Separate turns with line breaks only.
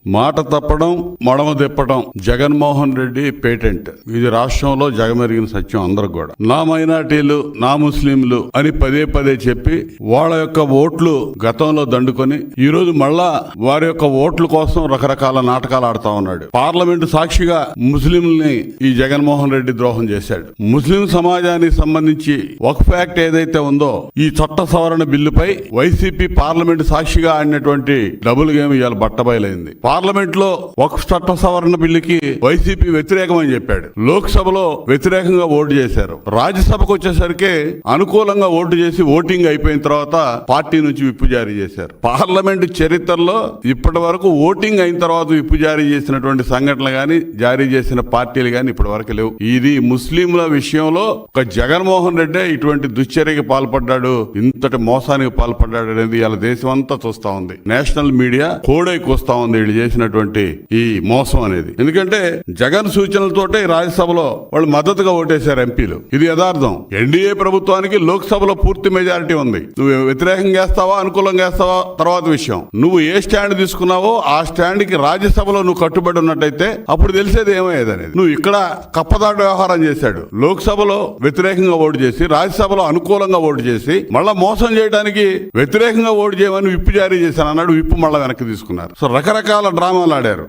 మాట తప్పడం, మడమ తిప్పడం జగన్మోహన్ రెడ్డి పేటెంట్. ఇది రాష్ట్రంలో జగమెరిగిన సత్యం అందరికి కూడా. నా మైనార్టీలు, నా ముస్లింలు అని పదే పదే చెప్పి వాళ్ళ యొక్క ఓట్లు గతంలో దండుకొని ఈ రోజు మళ్ళా వారి యొక్క ఓట్ల కోసం రకరకాల నాటకాలు ఆడుతా ఉన్నాడు. పార్లమెంటు సాక్షిగా ముస్లింల్ని ఈ జగన్మోహన్ రెడ్డి ద్రోహం చేశాడు. ముస్లిం సమాజానికి సంబంధించి వక్ఫ్ యాక్ట్ ఏదైతే ఉందో ఈ చట్ట సవరణ బిల్లుపై వైసీపీ పార్లమెంటు సాక్షిగా ఆడినటువంటి డబుల్ గేమ్ ఇవాళ బట్టబయలైంది. పార్లమెంట్ లో వక్ఫ్ చట్ట సవరణ బిల్లుకి వైసీపీ వ్యతిరేకమని చెప్పాడు. లోక్సభలో వ్యతిరేకంగా ఓటు చేశారు. రాజ్యసభకు వచ్చేసరికి అనుకూలంగా ఓటు చేసి ఓటింగ్ అయిపోయిన తర్వాత పార్టీ నుంచి విప్పు జారీ చేశారు. పార్లమెంటు చరిత్రలో ఇప్పటి వరకు ఓటింగ్ అయిన తర్వాత విప్పు జారీ చేసినటువంటి సంఘటనలు గాని, జారీ చేసిన పార్టీలు గాని ఇప్పటి వరకు లేవు. ఇది ముస్లింల విషయంలో ఒక జగన్మోహన్ రెడ్డి ఇటువంటి దుశ్చర్యకి పాల్పడ్డాడు, ఇంతటి మోసానికి పాల్పడ్డాడు అనేది ఇలా దేశం అంతా చూస్తా ఉంది. నేషనల్ మీడియా కోడై కూస్తా ఉంది వీళ్ళు చేసినటువంటి ఈ మోసం అనేది. ఎందుకంటే జగన్ సూచనలతోటే రాజ్యసభలో వాళ్ళు మద్దతుగా ఓటేశారు ఎంపీలు. ఇది యథార్థం. ఎన్డీఏ ప్రభుత్వానికి లోక్సభలో పూర్తి మెజారిటీ ఉంది. నువ్వు వ్యతిరేకంగా వేస్తావా, అనుకూలంగా వేస్తావా తర్వాత విషయం. నువ్వు ఏ స్టాండ్ తీసుకున్నావో ఆ స్టాండ్ కి రాజ్యసభలో నువ్వు కట్టుబడి ఉన్నట్టయితే అప్పుడు తెలిసేది ఏమయ్యేది అనేది. నువ్వు ఇక్కడ కప్పదాటు వ్యవహారం చేశాడు. లోక్సభలో వ్యతిరేకంగా ఓటు చేసి, రాజ్యసభలో అనుకూలంగా ఓటు చేసి, మళ్ళా మోసం చేయడానికి వ్యతిరేకంగా ఓటు చేయమని విప్పు జారీ చేశాను అన్నాడు. విప్పు మళ్ళా వెనక్కి తీసుకున్నారు. సో రకరకాల డ్రామాలు ఆడారు.